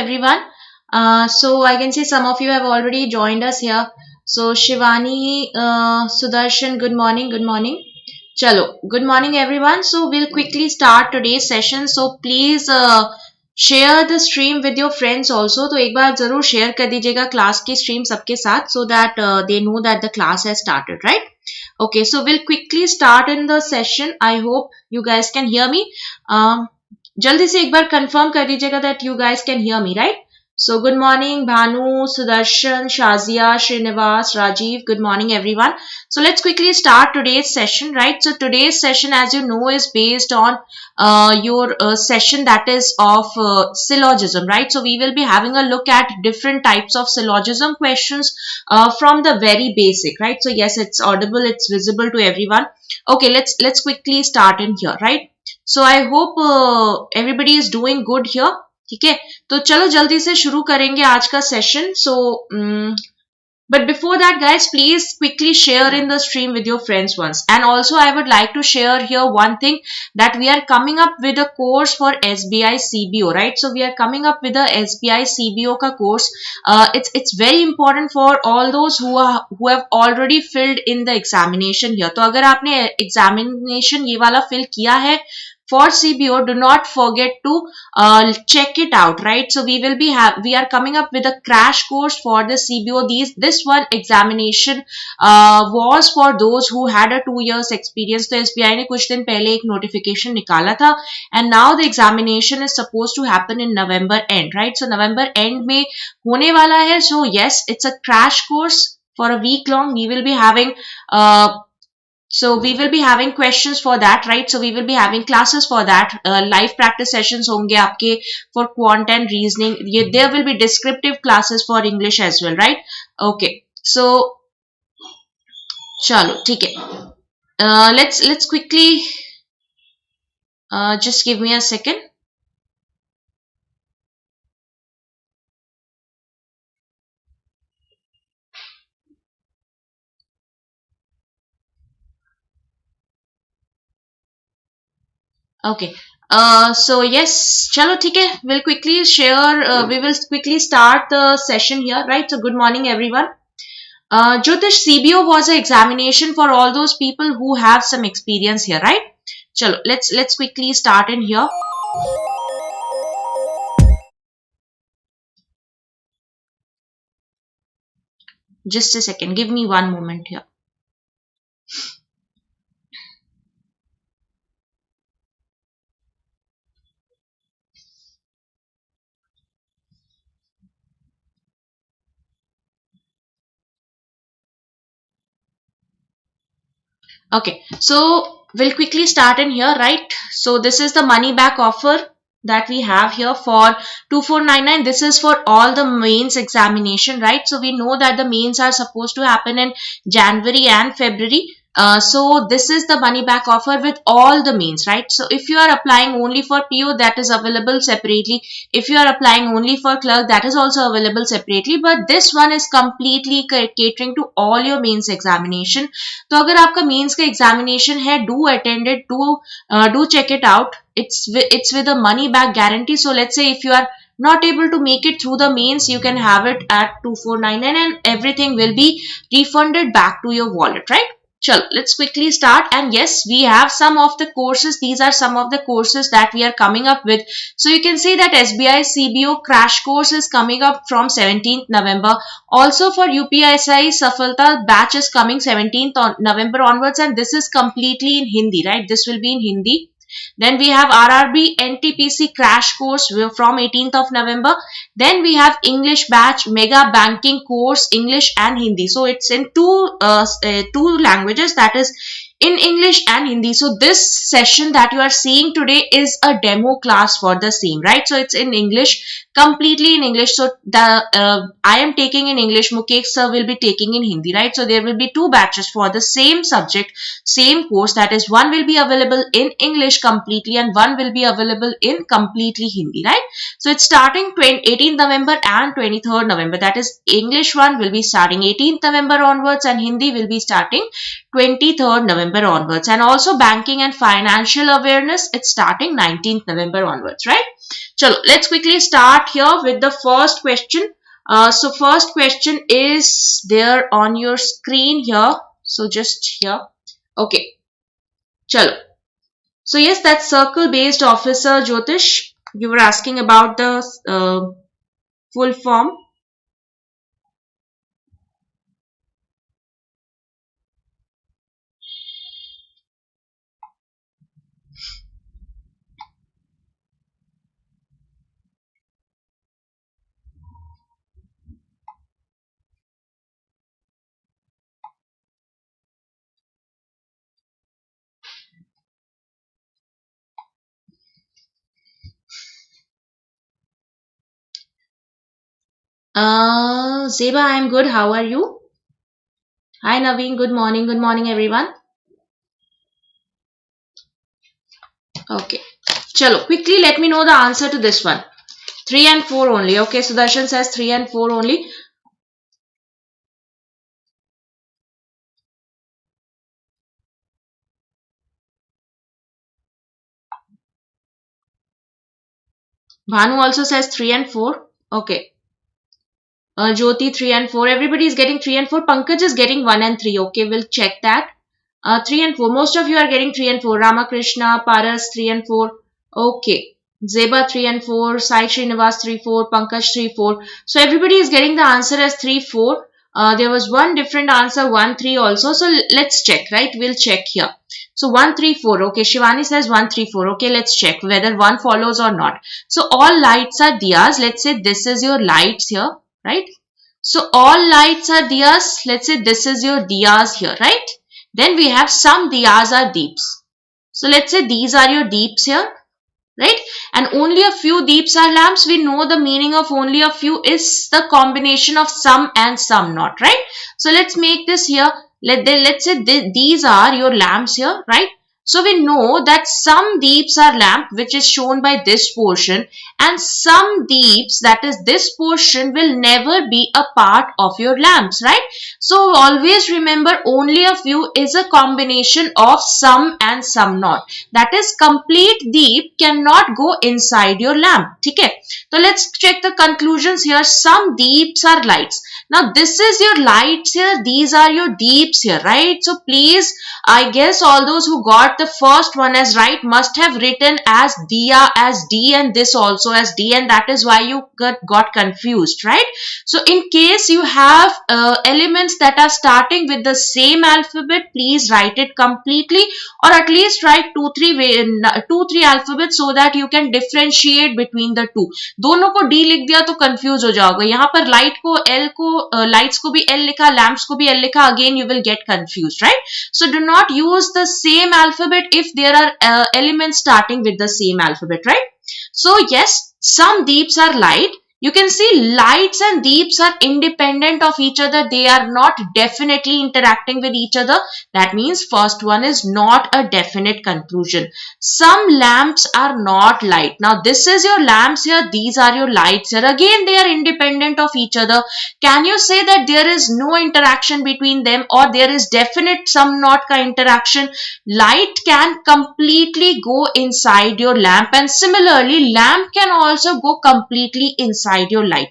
everyone. So I can see some of you have already joined us here. So Shivani, Sudarshan, good morning, good morning. Chalo, good morning everyone. So we'll quickly start today's session. So please share the stream with your friends also. तो एक बार जरूर share कर दीजिएगा class की stream सबके साथ so that they know that the class has started, right? Okay, so we'll quickly start in the session. I hope you guys can hear me. जल्दी से एक बार कंफर्म कर दीजिएगा that you guys can hear me, right? So good morning Bhanu, Sudarshan, Shazia, Srinivas, Rajiv. Good morning everyone. So let's quickly start today's session, right? So today's session, as you know, is based on your session that is of syllogism, right? So we will be having a look at different types of syllogism questions from the very basic, right? So yes, it's audible, it's visible to everyone. Okay, let's quickly start in here, right? So I hope everybody is doing good here. ठीक है, तो चलो जल्दी से शुरू करेंगे आज का session. So but before that guys, please quickly share in the stream with your friends once. And also I would like to share here one thing, that we are coming up with a course for SBI CBO, right? So we are coming up with a SBI CBO ka course. It's very important for all those who have already filled in the examination here. तो अगर आपने examination ये वाला fill किया है for CBO, do not forget to check it out, right? So we are coming up with a crash course for the CBO. This one examination was for those who had a 2 years experience. तो SBI ने कुछ दिन पहले एक notification निकाला था, and now the examination is supposed to happen in November end, right? So November end में होने वाला है. So yes, it's a crash course for a week long. We will be having questions for that, right? So we will be having classes for that. Live practice sessions होंगे आपके for quant and reasoning. There will be descriptive classes for English as well, right? Okay. So चलो ठीक है. Let's quickly just give me a second. Okay. So yes, chalo theek hai, we'll quickly share, we will quickly start the session here, right? So good morning everyone. Jyotish, CBO was an examination for all those people who have some experience here, right? Chalo, let's quickly start in here. Just a second, give me one moment here. Okay, so we'll quickly start in here, right? So this is the money back offer that we have here for 2499. This is for all the mains examination, right? So we know that the mains are supposed to happen in January and February. So this is the money back offer with all the mains, right? So if you are applying only for PO, that is available separately. If you are applying only for clerk, that is also available separately. But this one is completely catering to all your mains examination. तो अगर आपका mains का examination है, do attend it, do check it out. It's with a money back guarantee. So let's say if you are not able to make it through the mains, you can have it at 2499 and everything will be refunded back to your wallet, right? Chalo, let's quickly start. And yes, we have some of the courses. These are some of the courses that we are coming up with. So you can see that SBI CBO crash course is coming up from 17th November. Also for UPSI Safalta batch is coming 17th November onwards, and this is completely in Hindi, right? This will be in Hindi. Then we have RRB NTPC crash course from 18th of November. Then we have English batch mega banking course, English and Hindi. So it's in two languages, that is in English and Hindi. So this session that you are seeing today is a demo class for the same, right? So it's in English, completely in English. So I am taking in English, Mukesh sir will be taking in Hindi, right? So there will be two batches for the same subject, same course. That is, one will be available in English completely and one will be available in completely Hindi, right? So it's starting 18th November and 23rd November. That is, English one will be starting 18th November onwards and Hindi will be starting 23rd November onwards. And also banking and financial awareness, it's starting 19th November onwards, right? Chalo, let's quickly start here with the first question. So first question is there on your screen here. So just here. Okay. Chalo. So yes, that's circle-based officer, Jyotish. You were asking about the full form. Zeba, I'm good. How are you? Hi, Naveen. Good morning. Good morning, everyone. Okay. Chalo, quickly let me know the answer to this one. 3 and 4 only. Okay, Sudarshan says 3 and 4 only. Bhanu also says 3 and 4. Okay. Jyoti 3 and 4. Everybody is getting 3 and 4. Pankaj is getting 1 and 3. Okay, we'll check that. 3 and 4. Most of you are getting 3 and 4. Ramakrishna, Paras 3 and 4. Okay. Zeba 3 and 4. Sai Srinivas 3, 4. Pankaj 3, 4. So everybody is getting the answer as 3, 4. There was one different answer, 1, 3 also. So let's check, right? We'll check here. So 1, 3, 4. Okay, Shivani says 1, 3, 4. Okay, let's check whether 1 follows or not. So all lights are diyas. Let's say this is your lights here, right? So all lights are diyas. Let's say this is your diyas here, right? Then we have some diyas are deeps. So let's say these are your deeps here, right? And only a few deeps are lamps. We know the meaning of only a few is the combination of some and some not, right? So let's make this here. Let's say these are your lamps here, right? So we know that some deeps are lamp, which is shown by this portion, and some deeps, that is this portion, will never be a part of your lamps, right? So always remember only a few is a combination of some and some not. That is complete deep cannot go inside your lamp. Okay? So let's check the conclusions here. Some deeps are lights. Now this is your lights here. These are your deeps here, right? So please, I guess all those who got the first one as right must have written as diya as D and this also as D, and that is why you got confused, right? So in case you have elements that are starting with the same alphabet, please write it completely, or at least write 2-3 alphabets so that you can differentiate between the two. दोनों को D लिख दिया तो confuse हो जाओगे. यहाँ पर light को L को lights को भी L लिखा, lamps को भी L लिखा, again you will get confused, right? So do not use the same alphabet if there are elements starting with the same alphabet, right? So yes, some deeps are light. You can see lights and deeps are independent of each other. They are not definitely interacting with each other. That means first one is not a definite conclusion. Some lamps are not light. Now this is your lamps here. These are your lights here. Again, they are independent of each other. Can you say that there is no interaction between them, or there is definite some not ka interaction? Light can completely go inside your lamp, and similarly lamp can also go completely inside your light.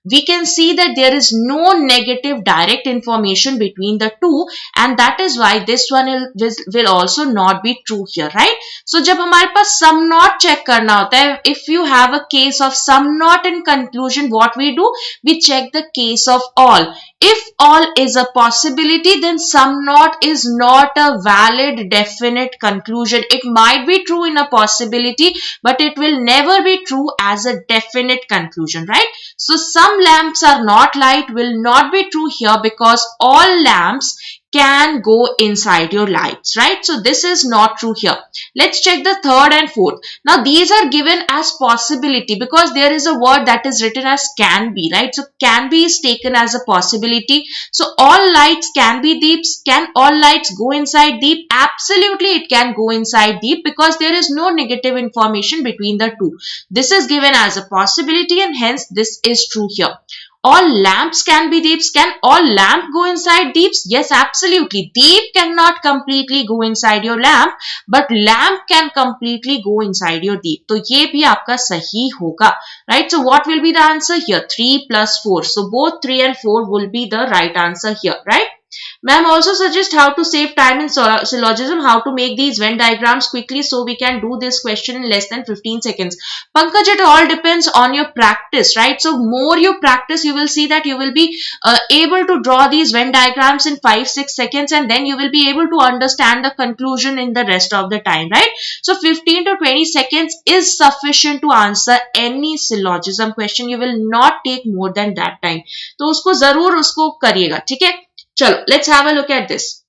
We can see that there is no negative direct information between the two, and that is why this one will also not be true here, right? So जब हमारे पास sum not check करना होता है, if you have a case of sum not in conclusion, what we do? We check the case of all. If all is a possibility, then sum not is not a valid definite conclusion. It might be true in a possibility, but it will never be true as a definite conclusion, right? So some lamps are not light will not be true here, because all lamps can go inside your lights, right? So this is not true here. Let's check the third and fourth. Now these are given as possibility because there is a word that is written as can be, right? So can be is taken as a possibility. So all lights can be deeps. Can all lights go inside deep? Absolutely it can go inside deep, because there is no negative information between the two. This is given as a possibility, and hence this is true here. All lamps can be deeps. Can all lamp go inside deeps? Yes, absolutely. Deep cannot completely go inside your lamp, but lamp can completely go inside your deep. तो ये भी आपका सही होगा, right? So what will be the answer here? 3 plus 4. So both 3 and 4 will be the right answer here, right? Ma'am also suggest how to save time in syllogism, how to make these Venn diagrams quickly so we can do this question in less than 15 seconds. Pankaj, it all depends on your practice, right? So more you practice, you will see that you will be able to draw these Venn diagrams in 5-6 seconds, and then you will be able to understand the conclusion in the rest of the time, right? So 15 to 20 seconds is sufficient to answer any syllogism question. You will not take more than that time. तो उसको जरूर उसको करिएगा, ठीक है? चलो, let's have a look at this.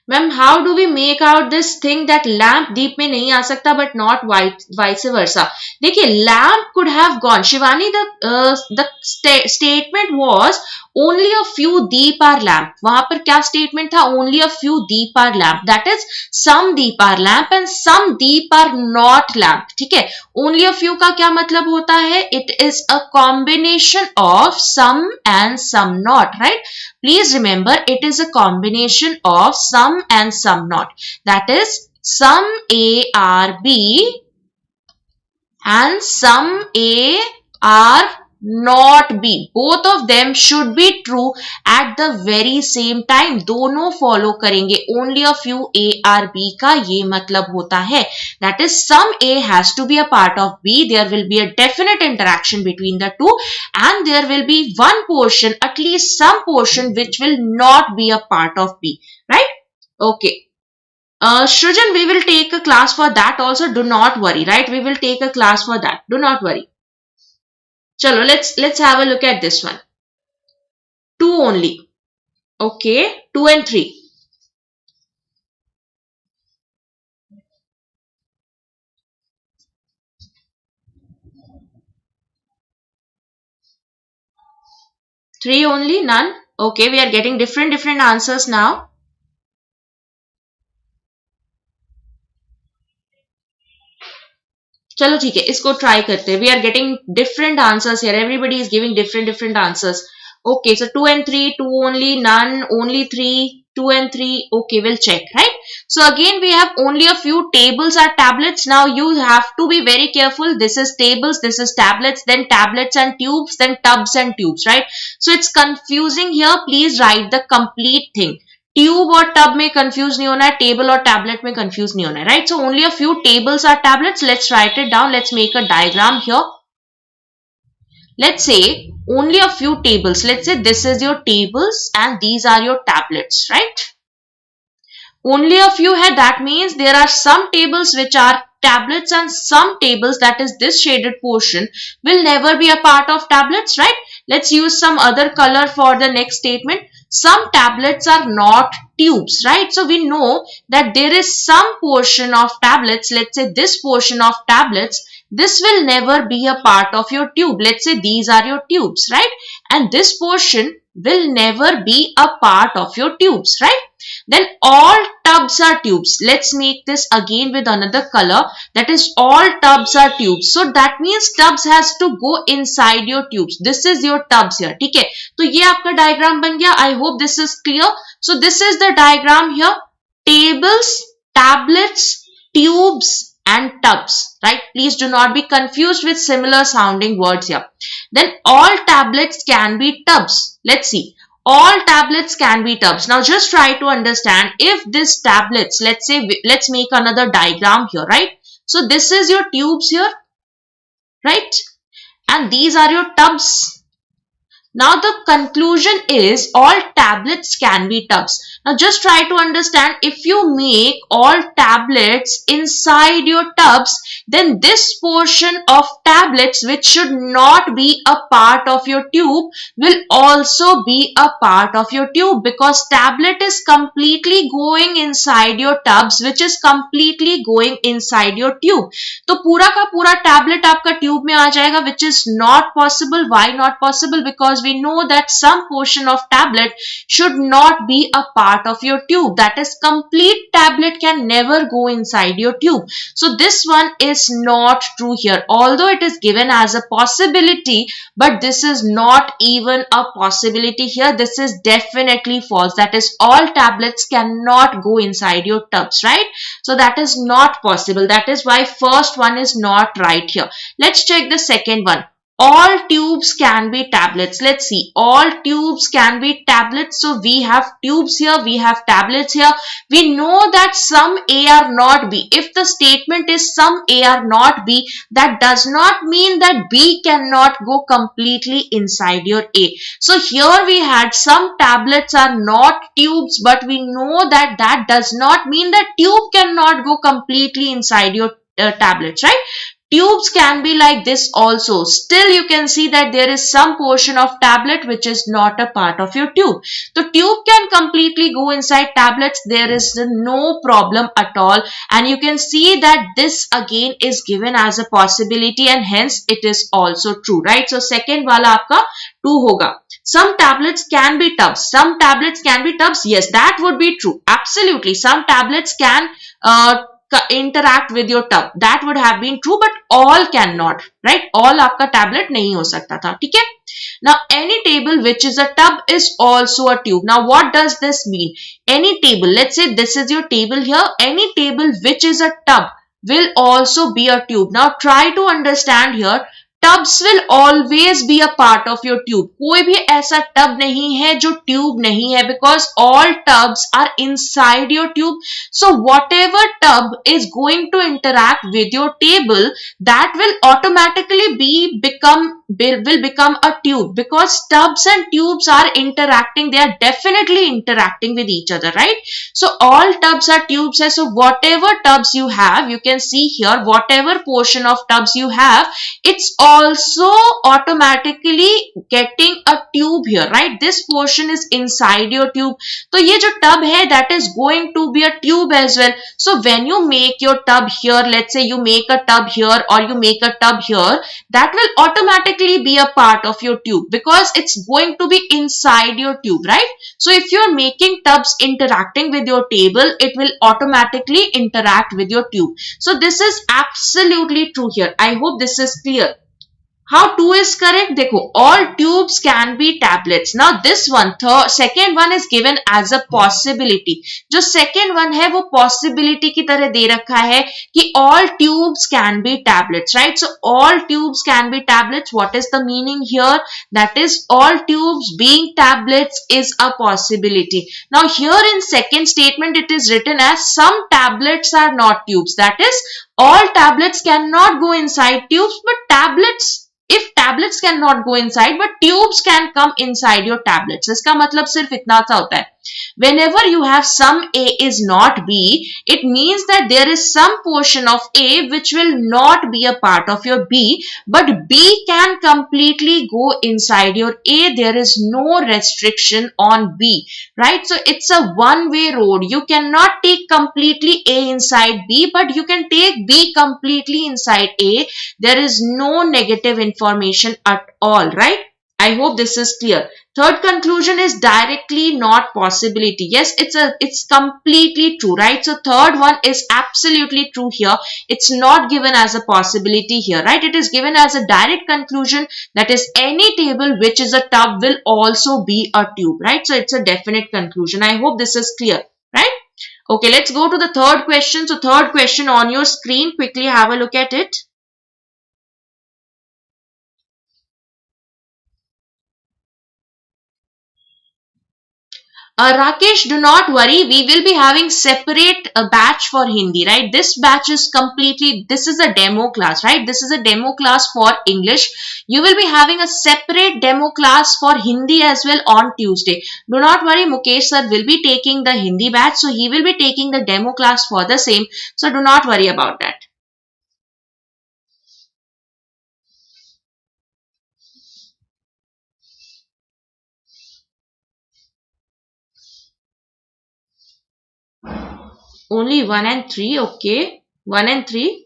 Ma'am, how do we make out this thing that lamp deep में नहीं आ सकता but not vice versa? देखिए, lamp could have gone. Shivani, the statement was only a few deep are lamp. वहां पर क्या statement था? Only a few deep are lamp. That is, some deep are lamp and some deep are not lamp. ठीक है? Only a few का क्या मतलब होता है? It is a combination of some and some not, right? Please remember, it is a combination of some and some not. That is, some A are B and some A are not B. Both of them should be true at the very same time. दोनों follow करेंगे. Only a few A or B का ये मतलब होता है. That is, some A has to be a part of B. There will be a definite interaction between the two, and there will be one portion, at least some portion, which will not be a part of B. Right? Okay. Shrujan, we will take a class for that also. Do not worry. Right? We will take a class for that. Do not worry. Chalo, let's have a look at this one. 2 only. Okay, 2 and 3. Three only, none. Okay, we are getting different answers now. चलो ठीक है, इसको try करते हैं. We are getting different answers here. Everybody is giving different answers. Okay, so 2 and 3, 2 only, none, only 3, 2 and 3. Okay, we'll check, right? So again, we have only a few tables or tablets. Now you have to be very careful. This is tables, this is tablets, then tablets and tubes, then tubs and tubes, right? So it's confusing here. Please write the complete thing. Tube और tub में confuse नहीं होना है, table और tablet में confuse नहीं होना है, right? So only a few tables are tablets. Let's write it down. Let's make a diagram here. Let's say only a few tables. Let's say this is your tables and these are your tablets, right? Only a few hai. That means there are some tables which are tablets and some tables, that is this shaded portion, will never be a part of tablets, right? Let's use some other color for the next statement. Some tablets are not tubes, right? So we know that there is some portion of tablets, let's say this portion of tablets, this will never be a part of your tube. Let's say these are your tubes, right? And this portion will never be a part of your tubes, right? Then all tubs are tubes. Let's make this again with another color. That is, all tubs are tubes. So that means tubs has to go inside your tubes. This is your tubs here. ठीक है? तो ये आपका diagram बन गया. I hope this is clear. So this is the diagram here. Tables, tablets, tubes, and tubs, right? Please do not be confused with similar sounding words here. Then all tablets can be tubs. Let's see. All tablets can be tubs. Now just try to understand if this tablets, let's say, let's make another diagram here, right? So this is your tubes here, right? And these are your tubs. Now the conclusion is all tablets can be tubs. Now just try to understand, if you make all tablets inside your tubs, then this portion of tablets which should not be a part of your tube will also be a part of your tube, because tablet is completely going inside your tubs, which is completely going inside your tube. तो पूरा का पूरा tablet आपका tube में आ जाएगा, which is not possible. Why not possible? Because we know that some portion of tablet should not be a part of your tube. That is, complete tablet can never go inside your tube. So this one is not true here. Although it is given as a possibility, but this is not even a possibility here. This is definitely false. That is, all tablets cannot go inside your tubs, right? So that is not possible. That is why first one is not right here. Let's check the second one. All tubes can be tablets. Let's see. All tubes can be tablets. So we have tubes here, we have tablets here. We know that some A are not B. If the statement is some A are not B, that does not mean that B cannot go completely inside your A. So here we had some tablets are not tubes, but we know that that does not mean that tube cannot go completely inside your tablets, right? Tubes can be like this also. Still you can see that there is some portion of tablet which is not a part of your tube. The tube can completely go inside tablets. There is no problem at all. And you can see that this again is given as a possibility and hence it is also true, right? So second wala aapka 2 hoga. Some tablets can be tubs. Some tablets can be tubs. Yes, that would be true. Absolutely. Some tablets can interact with your tub. That would have been true, but all cannot, right? All आपका tablet नहीं हो सकता था, ठीक है? Now, any table which is a tub is also a tube. Now, what does this mean? Any table, let's say this is your table here. Any table which is a tub will also be a tube. Now, try to understand here. Tubs will always be a part of your tube. कोई भी ऐसा tub नहीं है जो tube नहीं है, because all tubs are inside your tube. So whatever tub is going to interact with your table, that will automatically will become a tube, because tubs and tubes are interacting. They are definitely interacting with each other, right? So all tubs are tubes. So whatever tubs you have, you can see here, whatever portion of tubs you have, it's also automatically getting a tube here, right? This portion is inside your tube. So ये जो tub है, that is going to be a tube as well. So when you make your tub here, let's say you make a tub here or you make a tub here, that will automatically be a part of your tube because it's going to be inside your tube, right? So if you're making tubs interacting with your table, it will automatically interact with your tube. So this is absolutely true here. I hope this is clear. How 2 is correct? देखो, all tubes can be tablets. Now this one, second one is given as a possibility. जो second one है वो possibility की तरह दे रखा है कि all tubes can be tablets, right? So all tubes can be tablets. What is the meaning here? That is, all tubes being tablets is a possibility. Now here in second statement it is written as some tablets are not tubes. That is, all tablets cannot go inside tubes, but if tablets cannot go inside, but tubes can come inside your tablets. इसका मतलब सिर्फ इतना सा होता है. Whenever you have some A is not B, it means that there is some portion of A which will not be a part of your B, but B can completely go inside your A. There is no restriction on B, right? So it's a one-way road. You cannot take completely A inside B, but you can take B completely inside A. There is no negative information at all, right? I hope this is clear. Third conclusion is directly not possibility. Yes, it's completely true, right? So third one is absolutely true here. It's not given as a possibility here, right? It is given as a direct conclusion, that is, any table which is a tub will also be a tube, right? So it's a definite conclusion. I hope this is clear, right? Okay, let's go to the third question. So third question on your screen, quickly have a look at it. Rakesh, do not worry. We will be having separate batch for Hindi, right? This batch is completely, this is a demo class, right? This is a demo class for English. You will be having a separate demo class for Hindi as well on Tuesday. Do not worry, Mukesh sir will be taking the Hindi batch. So he will be taking the demo class for the same. So do not worry about that. Only 1 and 3, okay. 1 and 3.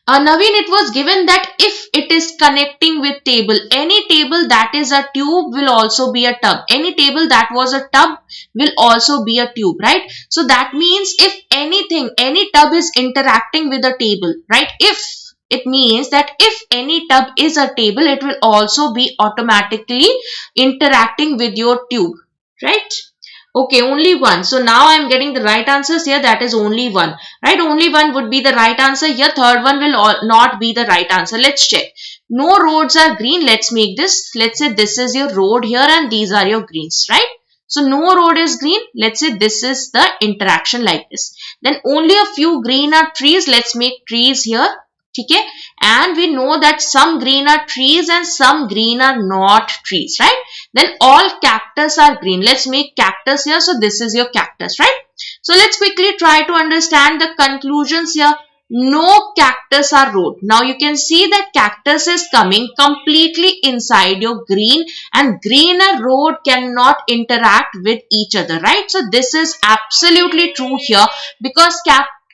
Naveen, it was given that if it is connecting with table, any table that is a tube will also be a tub. Any table that was a tub will also be a tube, right? So that means if anything, any tub is interacting with a table, right? If it means that if any tub is a table, it will also be automatically interacting with your tube, right? Okay, only one. So now I am getting the right answers here. That is only one, right? Only one would be the right answer here. Third one will not be the right answer. Let's check. No roads are green. Let's make this. Let's say this is your road here and these are your greens, right? So no road is green. Let's say this is the interaction like this. Then only a few green are trees. Let's make trees here. Okay, and we know that some green are trees and some green are not trees, right? Then all cactus are green. Let's make cactus here. So this is your cactus, right? So let's quickly try to understand the conclusions here. No cactus are road. Now you can see that cactus is coming completely inside your green, and green and road cannot interact with each other, right? So this is absolutely true here, because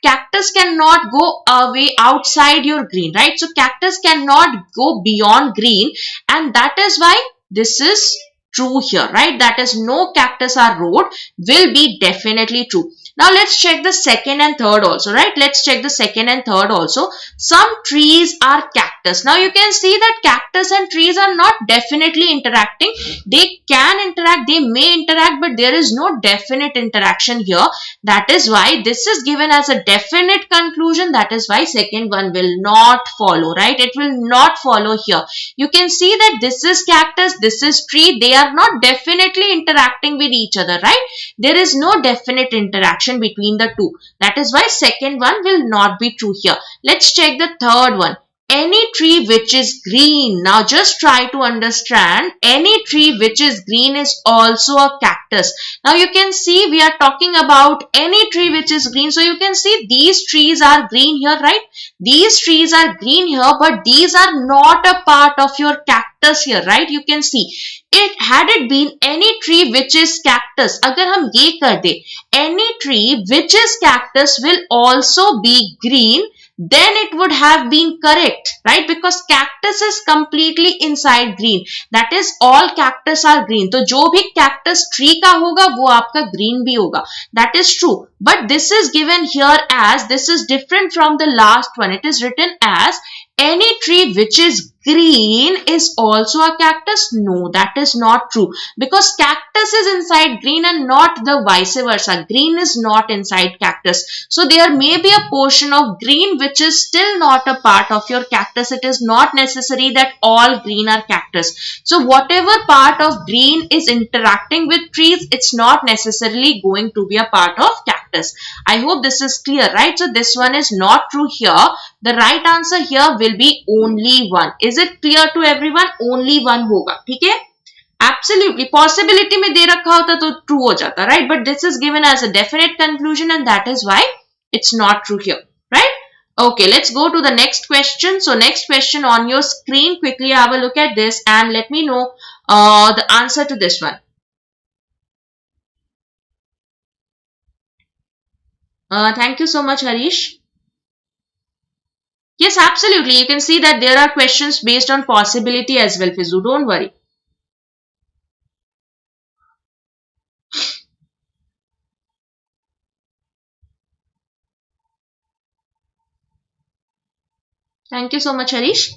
cactus cannot go away outside your green, right? So cactus cannot go beyond green, and that is why this is true here, right? That is no cactus or road will be definitely true. Now let's check the second and third also, right? Let's check the second and third also. Some trees are cactus. Now you can see that cactus and trees are not definitely interacting. They can interact, they may interact, but there is no definite interaction here. That is why this is given as a definite conclusion. That is why second one will not follow, right? It will not follow here. You can see that this is cactus, this is tree. They are not definitely interacting with each other, right? There is no definite interaction between the two. That is why second one will not be true here. Let's check the third one. Any tree which is green. Now just try to understand, any tree which is green is also a cactus. Now you can see we are talking about any tree which is green. So you can see these trees are green here, right? These trees are green here, but these are not a part of your cactus here, right? You can see had it been any tree which is cactus, अगर हम ये कर दे, any tree which is cactus will also be green, then it would have been correct, right? Because cactus is completely inside green. That is, all cactus are green. तो जो भी cactus tree का होगा वो आपका green भी होगा. That is true. But this is given here as, this is different from the last one. It is written as any tree which is green is also a cactus. No, that is not true, because cactus is inside green and not the vice versa. Green is not inside cactus. So there may be a portion of green which is still not a part of your cactus. It is not necessary that all green are cactus. So whatever part of green is interacting with trees, it's not necessarily going to be a part of cactus. I hope this is clear, right? So this one is not true here. The right answer here will be only one. Is it clear to everyone? Only one होगा, ठीक है? Absolutely. Possibility में दे रखा होता तो true हो जाता, right? But this is given as a definite conclusion, and that is why it's not true here, right? Okay, let's go to the next question. So next question on your screen. Quickly have a look at this and let me know the answer to this one. Thank you so much, Harish. Yes, absolutely. You can see that there are questions based on possibility as well, Fizu. Don't worry. Thank you so much, Harish.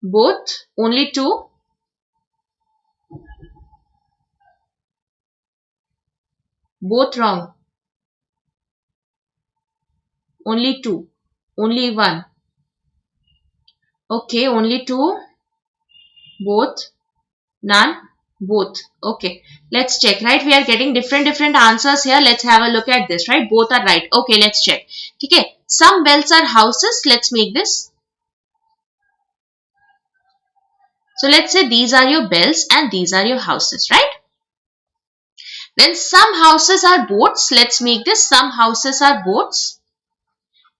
Both? Only two? Both wrong. Only two. Only one. Okay, only two. Both. None. Both. Okay. Let's check, right? We are getting different answers here. Let's have a look at this, right? Both are right. Okay, let's check. Okay. Some bells are houses. Let's make this. So let's say these are your bells and these are your houses, right? Then some houses are boats. Let's make this. Some houses are boats.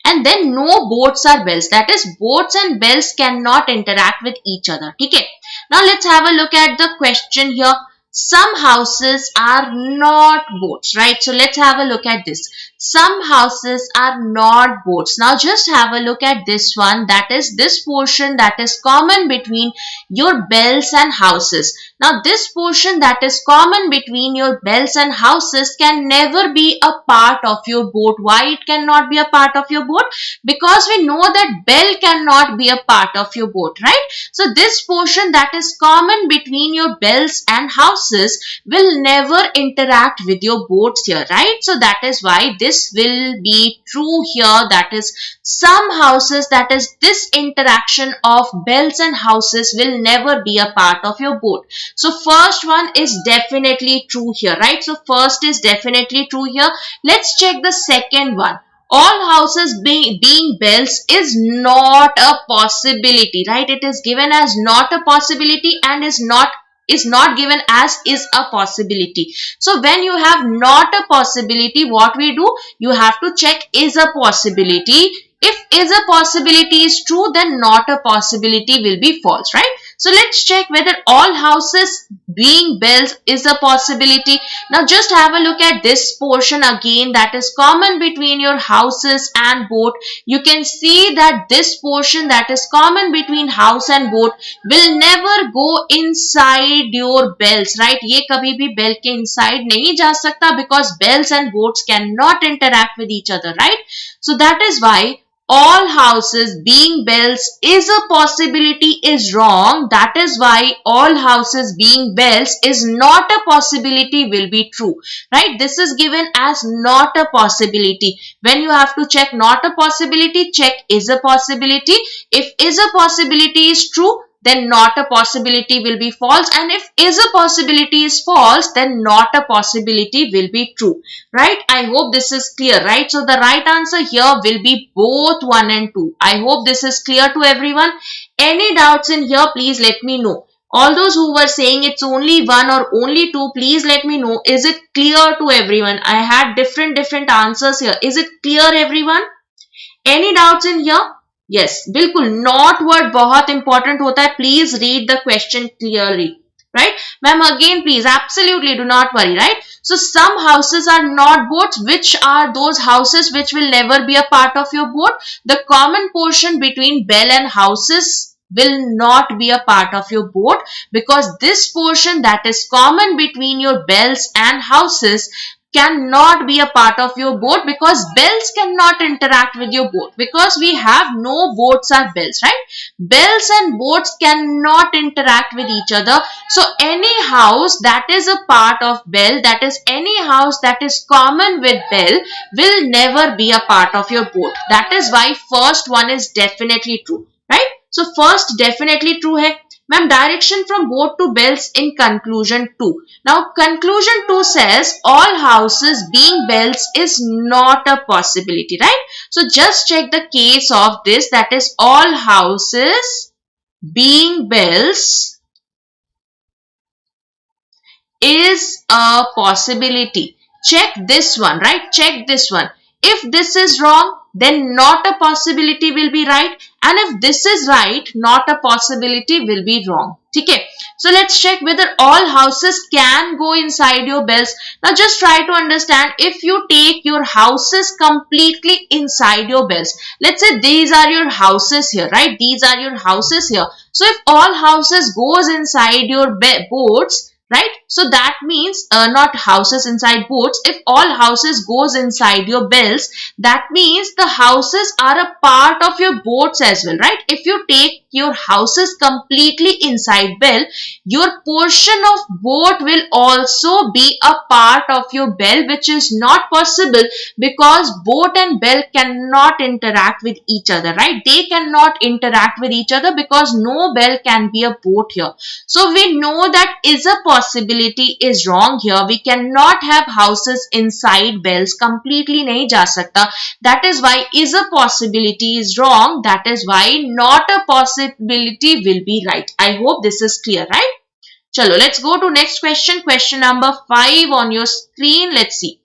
And then no boats are bells. That is, boats and bells cannot interact with each other. Okay. Now let's have a look at the question here. Some houses are not boats, right? So let's have a look at this. Some houses are not boats. Now just have a look at this one. That is this portion that is common between your bells and houses. Now this portion that is common between your bells and houses can never be a part of your boat. Why it cannot be a part of your boat? Because we know that bell cannot be a part of your boat, right? So this portion that is common between your bells and houses will never interact with your boats here, right? So that is why this will be true here. That is some houses, that is this interaction of bells and houses will never be a part of your boat. So first one is definitely true here, right? So first is definitely true here. Let's check the second one. All houses being bells is not a possibility, right? It is given as not a possibility and is not given as is a possibility. So when you have not a possibility, what we do? You have to check is a possibility. If is a possibility is true, then not a possibility will be false, right? So let's check whether all houses being bells is a possibility. Now just have a look at this portion again that is common between your houses and boat. You can see that this portion that is common between house and boat will never go inside your bells, right? ये कभी भी bell के inside नहीं जा सकता because bells and boats cannot interact with each other, right? So that is why all houses being bells is a possibility is wrong. That is why all houses being bells is not a possibility will be true, right? This is given as not a possibility. When you have to check not a possibility, check is a possibility. If is a possibility is true, then not a possibility will be false, and if is a possibility is false, then not a possibility will be true, right? I hope this is clear, right? So the right answer here will be both 1 and 2. I hope this is clear to everyone. Any doubts in here, please let me know. All those who were saying it's only 1 or only 2, please let me know. Is it clear to everyone? I had different answers here. Is it clear everyone? Any doubts in here? Yes, बिल्कुल not word बहुत important होता है. Please read the question clearly, right? Ma'am, again please, absolutely do not worry, right? So some houses are not boats. Which are those houses which will never be a part of your boat? The common portion between bell and houses will not be a part of your boat because this portion that is common between your bells and houses cannot be a part of your boat because bells cannot interact with your boat because we have no boats are bells, right? Bells and boats cannot interact with each other. So any house that is a part of bell, that is any house that is common with bell will never be a part of your boat. That is why first one is definitely true, right? So first definitely true hai. Ma'am, direction from boat to bells in conclusion 2. Now, conclusion 2 says all houses being bells is not a possibility, right? So, just check the case of this, that is all houses being bells is a possibility. Check this one, right? Check this one. If this is wrong, then not a possibility will be right. And if this is right, not a possibility will be wrong. Okay. So let's check whether all houses can go inside your bells. Now just try to understand if you take your houses completely inside your bells. Let's say these are your houses here, right? These are your houses here. So if all houses goes inside your boats, right? So that means not houses inside boats. If all houses goes inside your bells, that means the houses are a part of your boats as well, right? If you take your houses completely inside bell, your portion of boat will also be a part of your bell, which is not possible because boat and bell cannot interact with each other, right? They cannot interact with each other because no bell can be a boat here. So we know that is a possibility is wrong here. We cannot have houses inside bells. Completely nahi ja sakta. That is why is a possibility is wrong. That is why not a possibility will be right. I hope this is clear, right? Chalo, let's go to next question. Question number 5 on your screen. Let's see.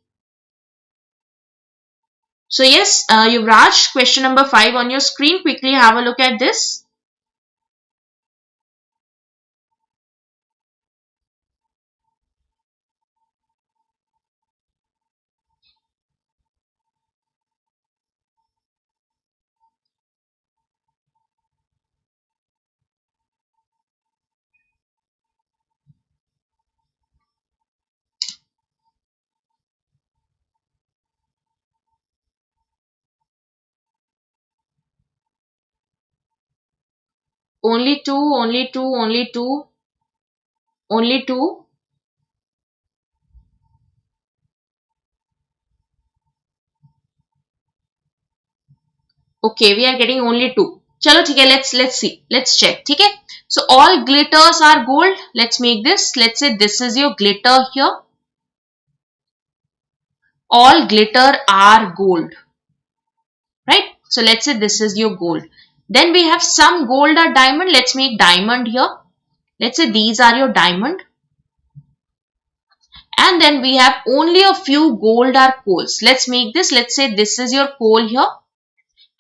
So yes, Yuvraj, question number 5 on your screen. Quickly have a look at this. Only two, only two, only two, only two. Okay, we are getting only two. चलो ठीक है, let's see, let's check. ठीक है, so all glitters are gold. Let's make this. Let's say this is your glitter here. All glitter are gold, right? So let's say this is your gold. Then we have some gold or diamond. Let's make diamond here. Let's say these are your diamond. And then we have only a few gold or coals. Let's make this. Let's say this is your coal here.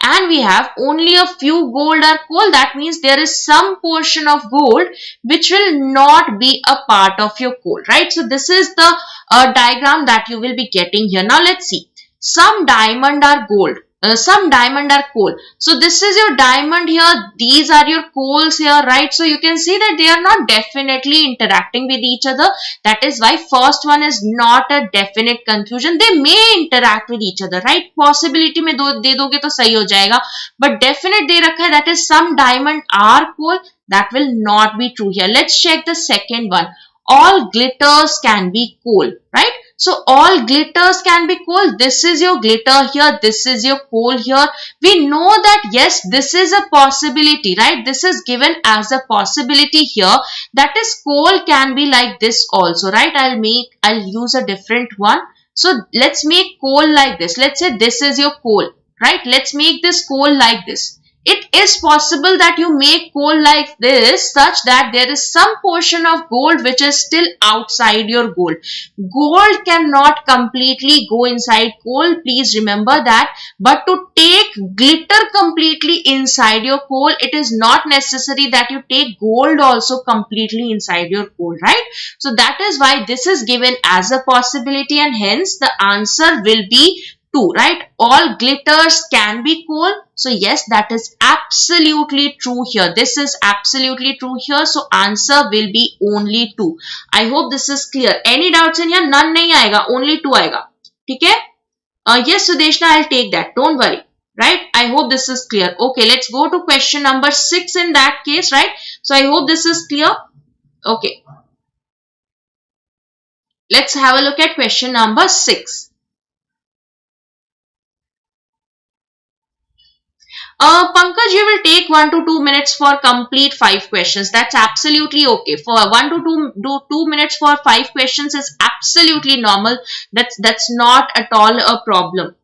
And we have only a few gold or coal. That means there is some portion of gold which will not be a part of your coal, right? So this is the diagram that you will be getting here. Now let's see. Some diamond are gold. Some diamond are coal. So this is your diamond here. These are your coals here, right? So you can see that they are not definitely interacting with each other. That is why first one is not a definite conclusion. They may interact with each other, right? Possibility में दे दोगे तो सही हो जाएगा. But definite दे रखा है, that is some diamond are coal. That will not be true here. Let's check the second one. All glitters can be coal, right? So all glitters can be coal. This is your glitter here. This is your coal here. We know that yes, this is a possibility, right? This is given as a possibility here. That is coal can be like this also, right? I'll use a different one. So let's make coal like this. Let's say this is your coal, right? Let's make this coal like this. It is possible that you make coal like this such that there is some portion of gold which is still outside your gold. Gold cannot completely go inside coal. Please remember that. But to take glitter completely inside your coal, it is not necessary that you take gold also completely inside your coal, right? So that is why this is given as a possibility and hence the answer will be 2, right? All glitters can be coal. So yes, that is absolutely true here. This is absolutely true here. So answer will be only 2. I hope this is clear. Any doubts in here? None nahi aayega. Only 2 aayega. ठीक है? Yes, Sudeshna, I'll take that. Don't worry. Right? I hope this is clear. Okay, let's go to question number 6 in that case, right? So I hope this is clear. Okay. Let's have a look at question number 6. Pankaj, you will take 1 to 2 minutes for complete 5 questions. That's absolutely okay. For 1 to 2 minutes for 5 questions is absolutely normal. That's not at all a problem.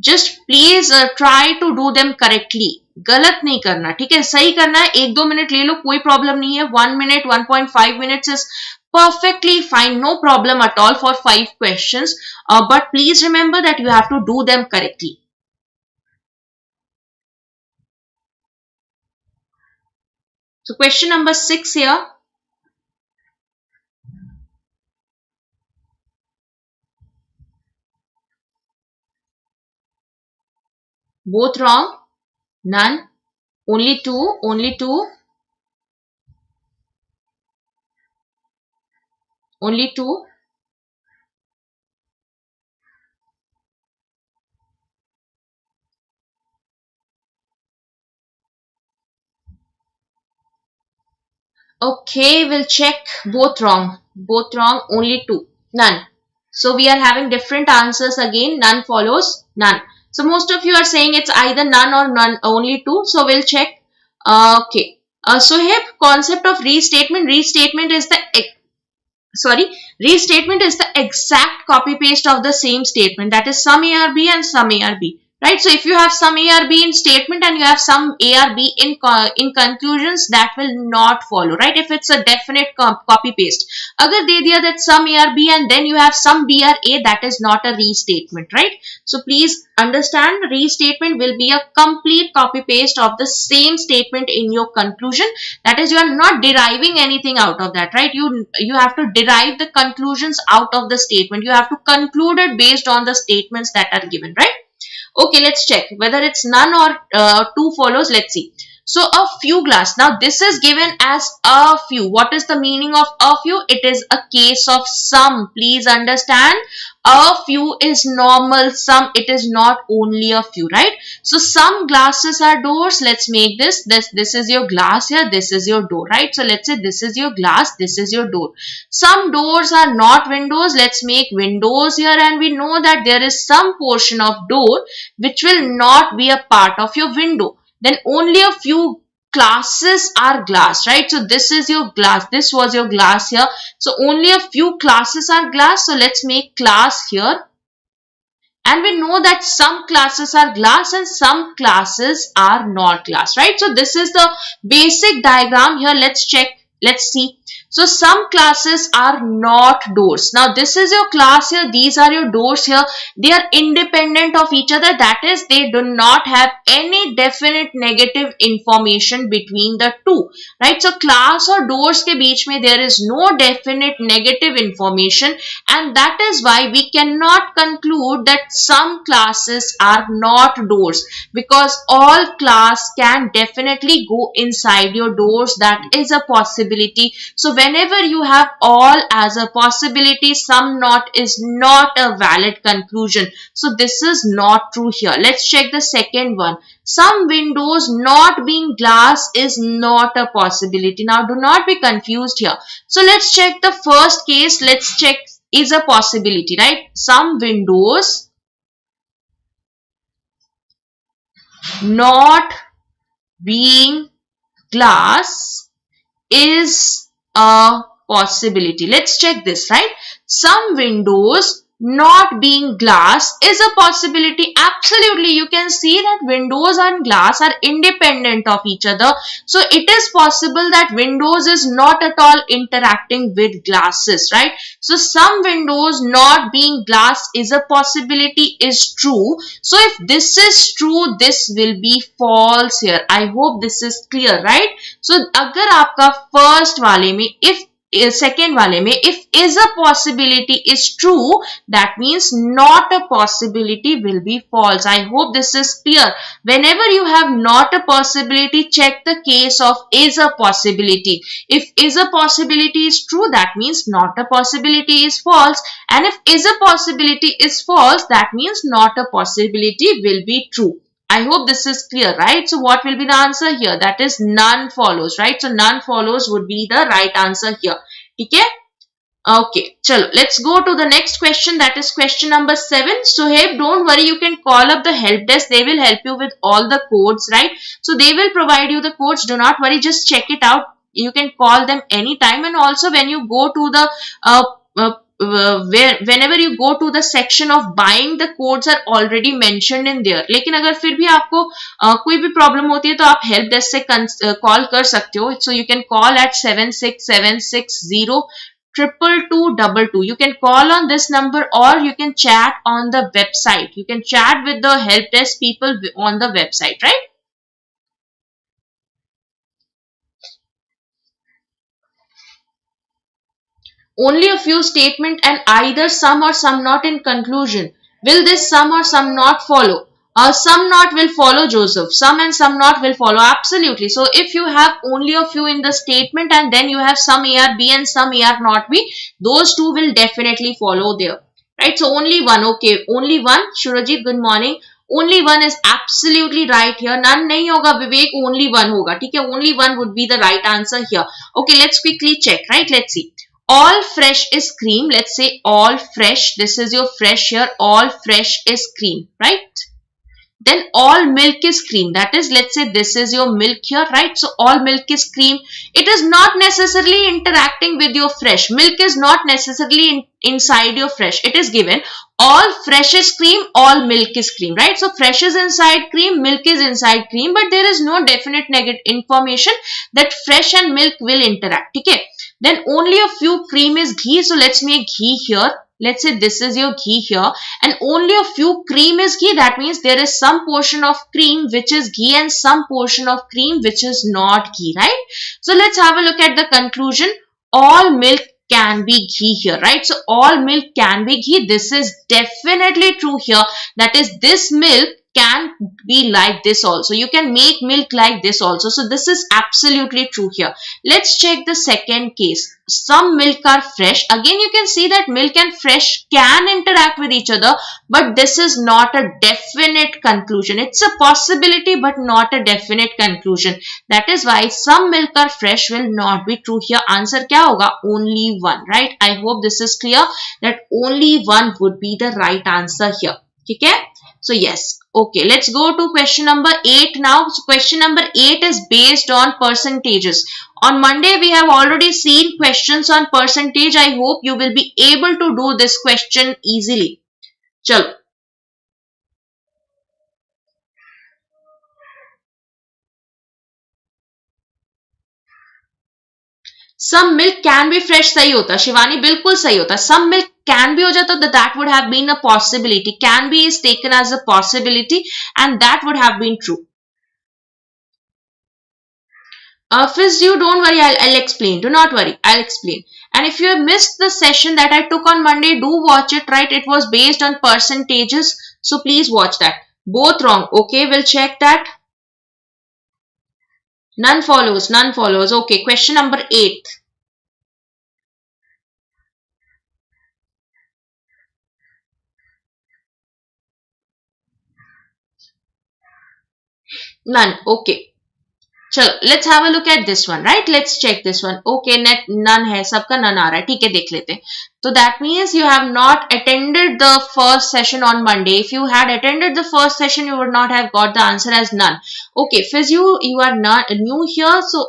Just please try to do them correctly. गलत नहीं करना, ठीक है? सही करना है. 1-2 minute ले लो, कोई प्रॉब्लम नहीं है. 1 minute, 1.5 minutes is perfectly fine. No problem at all for 5 questions. But please remember that you have to do them correctly. So question number 6 here. Both wrong. None. Only 2. Only 2. Only 2. Okay, we'll check. Both wrong. Both wrong. Only 2. None. So we are having different answers again. None follows. None. So most of you are saying it's either none or none. Only 2. So we'll check. Okay. So here concept of restatement. Restatement is the exact copy paste of the same statement. That is some ARB and some ARB. Right, so if you have some ARB in statement and you have some ARB in conclusions, that will not follow, right? If it's a definite copy paste, agar de diya that some ARB and then you have some BRA, that is not a restatement, right? So please understand, restatement will be a complete copy paste of the same statement in your conclusion. That is, you are not deriving anything out of that, right? You have to derive the conclusions out of the statement. You have to conclude it based on the statements that are given, right? Okay, let's check whether it's none or 2 follows. Let's see. So a few glass. Now this is given as a few. What is the meaning of a few? It is a case of some. Please understand. A few is normal sum. It is not only a few, right? So some glasses are doors. Let's make this. This is your glass here. This is your door, right? So let's say this is your glass. This is your door. Some doors are not windows. Let's make windows here, and we know that there is some portion of door which will not be a part of your window. Then only a few classes are glass, right? So this is your glass. This was your glass here. So only a few classes are glass. So let's make class here. And we know that some classes are glass and some classes are not glass, right? So this is the basic diagram here. Let's check. Let's see. So some classes are not doors. Now this is your class here. These are your doors here. They are independent of each other. That is, they do not have any definite negative information between the two, right? So class or doors ke beech mein there is no definite negative information, and that is why we cannot conclude that some classes are not doors, because all class can definitely go inside your doors. That is a possibility. So whenever you have all as a possibility, some not is not a valid conclusion. So this is not true here. Let's check the second one. Some windows not being glass is not a possibility. Now do not be confused here. So let's check the first case. Let's check is a possibility, right? Some windows not being glass is a possibility. Let's check this, right? Some windows not being glass is a possibility. Absolutely, you can see that windows and glass are independent of each other. So it is possible that windows is not at all interacting with glasses, right? So some windows not being glass is a possibility is true. So if this is true, this will be false here. I hope this is clear, right? So agar aapka first wale mein second wale mein if is a possibility is true, that means not a possibility will be false. I hope this is clear. Whenever you have not a possibility, check the case of is a possibility. If is a possibility is true, that means not a possibility is false, and if is a possibility is false, that means not a possibility will be true. I hope this is clear, right? So what will be the answer here? That is none follows, right? So none follows would be the right answer here. Okay? Okay, chalo, let's go to the next question. That is question number 7. So hey, don't worry, you can call up the help desk. They will help you with all the codes, right? So they will provide you the codes. Do not worry, just check it out. You can call them anytime, and also when you go to the whenever you go to the section of buying, the codes are already mentioned in there. लेकिन अगर फिर भी आपको कोई भी problem होती है तो आप हेल्प डेस्क से कॉल कर सकते हो. So you can call at 76760 22222. You can call on this number, or you can chat on the website. You can chat with the help desk people on the website, right? Only a few statement and either some or some not in conclusion. Will this some or some not follow? Some not will follow, Joseph. Some and some not will follow. Absolutely. So if you have only a few in the statement and then you have some AR B and some AR not B, those two will definitely follow there. Right? So only one. Okay. Only one. Shurajit, good morning. Only one is absolutely right here. None nahi hoga, Vivek. Only one hoga. Okay? Only one would be the right answer here. Okay. Let's quickly check. Right? Let's see. All fresh is cream. Let's say all fresh. This is your fresh here. All fresh is cream, right? Then all milk is cream. That is, let's say this is your milk here, right? So all milk is cream. It is not necessarily interacting with your fresh. Milk is not necessarily inside your fresh. It is given all fresh is cream, all milk is cream, right? So fresh is inside cream, milk is inside cream, but there is no definite negative information that fresh and milk will interact. Okay. Then only a few cream is ghee. So let's make ghee here. Let's say this is your ghee here, and only a few cream is ghee. That means there is some portion of cream which is ghee and some portion of cream which is not ghee, right? So let's have a look at the conclusion. All milk can be ghee here, right? So all milk can be ghee. This is definitely true here. That is, this milk can be like this also. You can make milk like this also. So this is absolutely true here. Let's check the second case. Some milk are fresh. Again, you can see that milk and fresh can interact with each other, but this is not a definite conclusion. It's a possibility, but not a definite conclusion. That is why some milk are fresh will not be true here. Answer क्या होगा? Only one, right? I hope this is clear that only one would be the right answer here. Okay? So yes. Okay, let's go to question number 8 now. So question number 8 is based on percentages. On Monday, we have already seen questions on percentage. I hope you will be able to do this question easily. Chalo. Some milk can be fresh सही होता. शिवानी बिल्कुल सही होता. Some milk can be हो जाता, that would have been a possibility. Can be is taken as a possibility and that would have been true. Fizz, you don't worry, I'll explain. Do not worry, I'll explain. And if you have missed the session that I took on Monday, do watch it, right? It was based on percentages. So please watch that. Both wrong. Okay, we'll check that. None follows, none follows. Okay, question number 8. None. Okay. चलो let's have a look at this one, right? Let's check this one. Okay, net none है, सबका none आ रहा है. ठीक है, देख लेते हैं. So that means you have not attended the first session on Monday. If you had attended the first session, you would not have got the answer as none. Okay, Fizz, you are not new here, so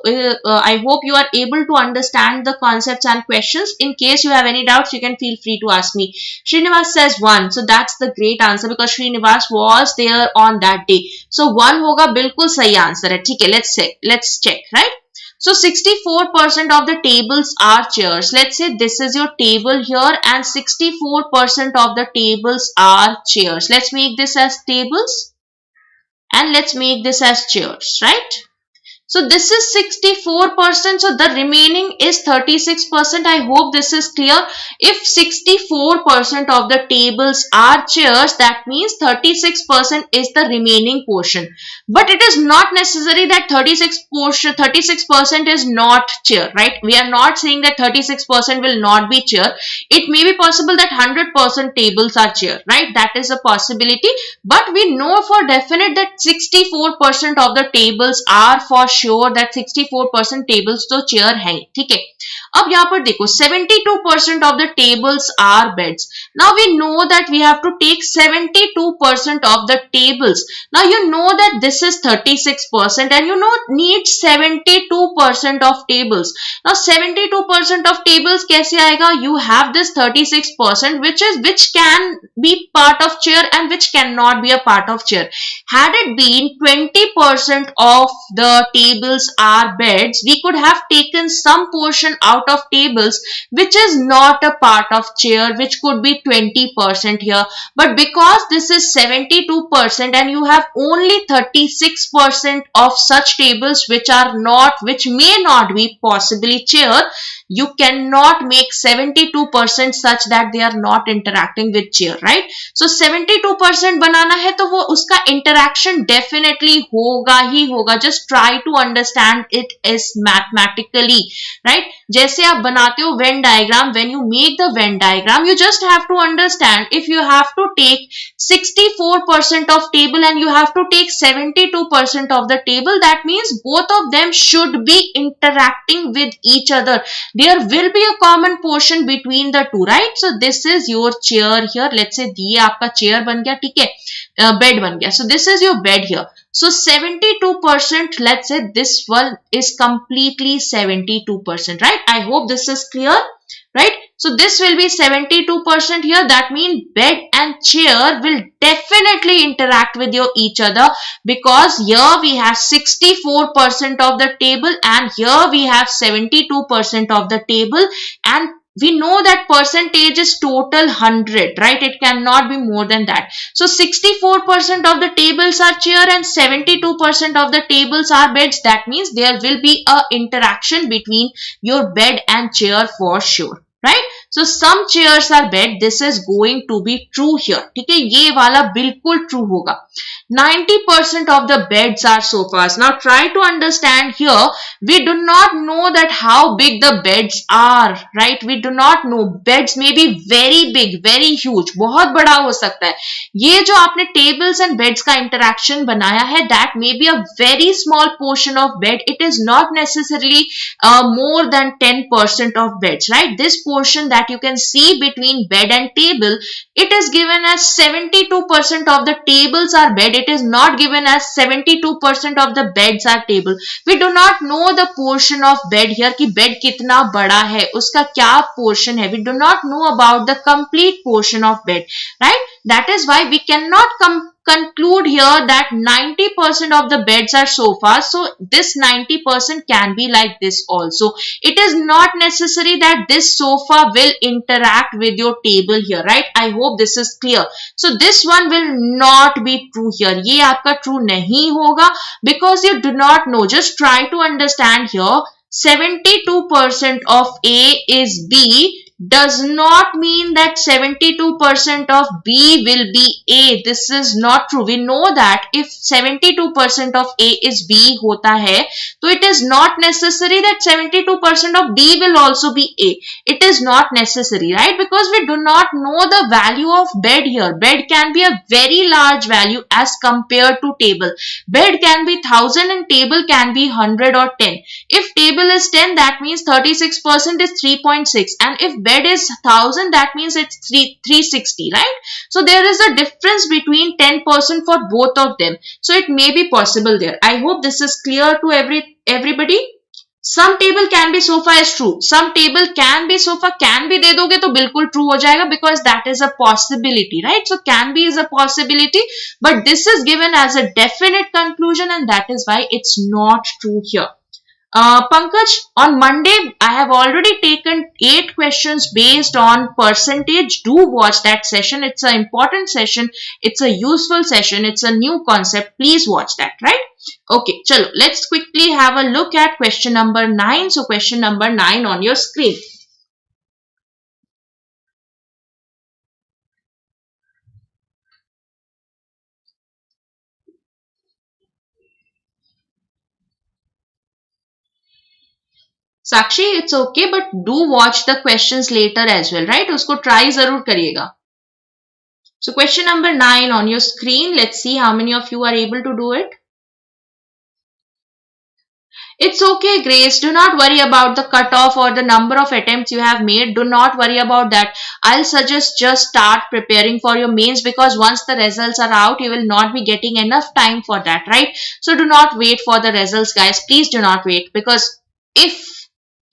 I hope you are able to understand the concepts and questions. In case you have any doubts, you can feel free to ask me. Srinivas says 1, so that's the great answer because Srinivas was there on that day. So 1 होगा, बिल्कुल सही answer है. ठीक है, let's check, right? So 64% of the tables are chairs. Let's say this is your table here and 64% of the tables are chairs. Let's make this as tables and let's make this as chairs, right? So this is 64%. So the remaining is 36%. I hope this is clear. If 64% of the tables are chairs, that means 36% is the remaining portion. But it is not necessary that 36% is not chair, right? We are not saying that 36% will not be chair. It may be possible that 100% tables are chair, right? That is a possibility. But we know for definite that 64% of the tables are for sure that 64% tables तो chair है. ठीक है, अब यहाँ पर देखो 72% of the tables are beds. Now we know that we have to take 72% of the tables. Now you know that this is 36% and you know need 72% of tables. Now 72% of tables कैसे आएगा? You have this 36% which can be part of chair and which cannot be a part of chair. Had it been 20% of the tables are beds, we could have taken some portion out of tables which is not a part of chair, which could be 20% here. But because this is 72% and you have only 36% of such tables which may not be possibly chair, you cannot make 72% such that they are not interacting with chair, right? So 72% बनाना है तो वो उसका interaction definitely होगा ही होगा. Just try to understand it as mathematically, right? जैसे आप बनाते हो Venn diagram, when you make the Venn diagram, you just have to understand if you have to take 64% of table and you have to take 72% of the table, that means both of them should be interacting with each other. There will be a common portion between the two, right? So this is your chair here. Let's say ये आपका chair बन गया, ठीक है, bed बन गया. So this is your bed here. So 72%, let's say this one is completely 72%, right? I hope this is clear, right? So this will be 72% here. That means bed and chair will definitely interact with each other because here we have 64% of the table and here we have 72% of the table, and we know that percentage is total 100, right? It cannot be more than that. So 64% of the tables are chair and 72% of the tables are beds. That means there will be a interaction between your bed and chair for sure, right? So some chairs are bed. This is going to be true here. ठीक है, ये वाला बिल्कुल true होगा. 90% of the beds are sofas. Now try to understand here, we do not know that how big the beds are, right? We do not know. Beds may be very big, very huge, बहुत बड़ा हो सकता है. ये जो आपने tables and beds का interaction बनाया है, that may be a very small portion of bed. It is not necessarily more than 10% of beds, right? This portion that you can see between bed and table, it is given as 72% of the tables are bed. It is not given as 72% of the beds are table. We do not know the portion of bed here कि bed कितना बड़ा है, उसका क्या portion है. We do not know about the complete portion of bed, right? That is why we cannot conclude here that 90% of the beds are sofas. So this 90% can be like this also. It is not necessary that this sofa will interact with your table here, right? I hope this is clear. So this one will not be true here. ये आपका true नहीं होगा because you do not know. Just try to understand here. 72% of A is B does not mean that 72% of B will be A. This is not true. We know that if 72% of A is B होता है, तो it is not necessary that 72% of B will also be A. It is not necessary, right? Because we do not know the value of bed here. Bed can be a very large value as compared to table. Bed can be 1000 and table can be 100 or 10. If table is 10, that means 36% is 3.6, and if bed is 1000, that means it's 360, right? So there is a difference between 10% for both of them. So it may be possible there. I hope this is clear to everybody. Some table can be sofa is true. Some table can be sofa, can be दे दोगे तो बिल्कुल true हो जाएगा because that is a possibility, right? So can be is a possibility, but this is given as a definite conclusion and that is why it's not true here. Pankaj, on Monday, I have already taken 8 questions based on percentage. Do watch that session. It's an important session. It's a useful session. It's a new concept. Please watch that, right? Okay, chalo, let's quickly have a look at question number 9. So, question number 9 on your screen. Sakshi, it's okay, but do watch the questions later as well, right? Usko try zarur kariyega. So question number 9 on your screen. Let's see how many of you are able to do it. It's okay, Grace. Do not worry about the cutoff or the number of attempts you have made. Do not worry about that. I'll suggest just start preparing for your mains because once the results are out, you will not be getting enough time for that, right? So do not wait for the results, guys. Please do not wait because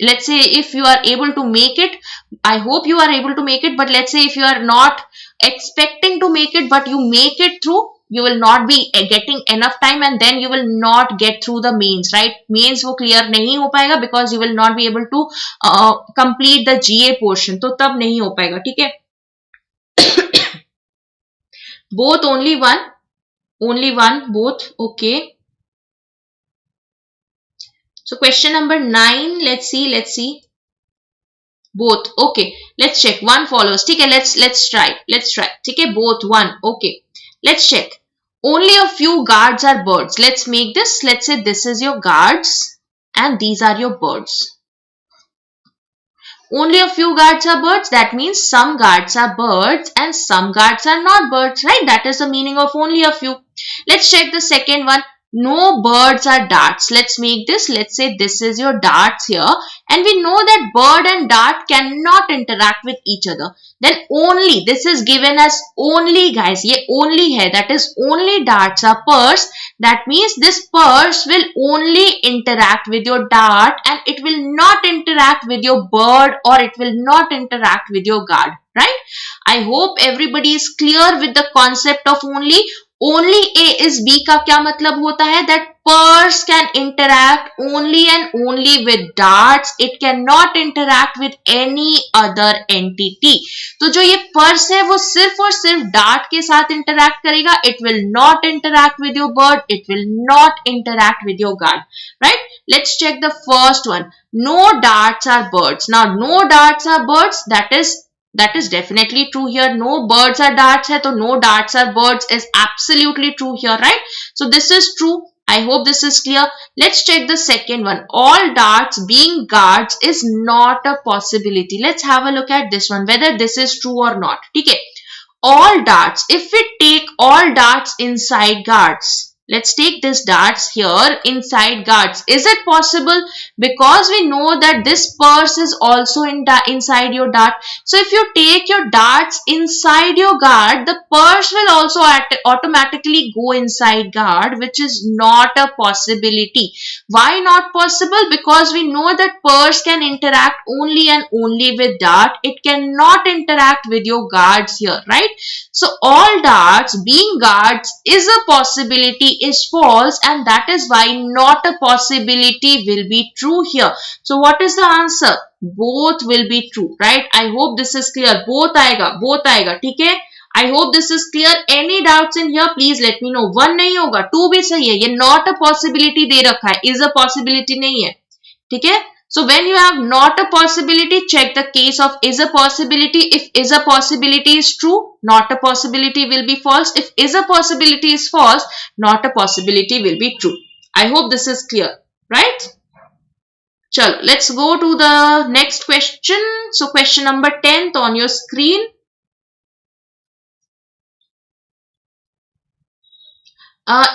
let's say if you are able to make it, I hope you are able to make it, but let's say if you are not expecting to make it, but you make it through, you will not be getting enough time and then you will not get through the mains, right? Mains wo clear nahi ho payega because you will not be able to complete the GA portion. तो तब नहीं हो पाएगा, ठीक है? Both only one, both, okay. So question number 9, let's see. Both, okay. Let's check. One follows. Okay, let's try. Okay, both, one, okay. Let's check. Only a few guards are birds. Let's make this. Let's say this is your guards and these are your birds. Only a few guards are birds. That means some guards are birds and some guards are not birds, right? That is the meaning of only a few. Let's check the second one. No birds are darts. Let's make this. Let's say this is your darts here. And we know that bird and dart cannot interact with each other. Then only, this is given as only, guys. Ye only hai. That is only darts are purse. That means this purse will only interact with your dart and it will not interact with your bird or it will not interact with your guard, right? I hope everybody is clear with the concept of only. Only A is B का क्या मतलब होता है? That purse can interact only and only with darts. It cannot interact with any other entity. तो जो ये purse है वो सिर्फ और सिर्फ dart के साथ interact करेगा. It will not interact with your bird. It will not interact with your guard. Right? Let's check the first one. No darts are birds. Now, no darts are birds. That is That is definitely true here. No birds are darts hai, to no darts are birds is absolutely true here, right? So this is true. I hope this is clear. Let's check the second one. All darts being guards is not a possibility. Let's have a look at this one, whether this is true or not. Okay. All darts, if we take all darts inside guards, let's take this darts here inside guards. Is it possible? Because we know that this purse is also inside your dart. So if you take your darts inside your guard, the purse will also automatically go inside guard, which is not a possibility. Why not possible? Because we know that purse can interact only and only with dart. It cannot interact with your guards here, right? So all darts being guards is a possibility is false, and that is why not a possibility will be true here. So what is the answer? Both will be true, right? I hope this is clear. Both आएगा, ठीक है? I hope this is clear. Any doubts in here? Please let me know. 1 नहीं होगा, 2 भी सही है. ये not a possibility दे रखा है, is a possibility नहीं है, ठीक है? So when you have not a possibility, check the case of is a possibility. If is a possibility is true, not a possibility will be false. If is a possibility is false, not a possibility will be true. I hope this is clear, right? Chalo, let's go to the next question. So question number 10th on your screen.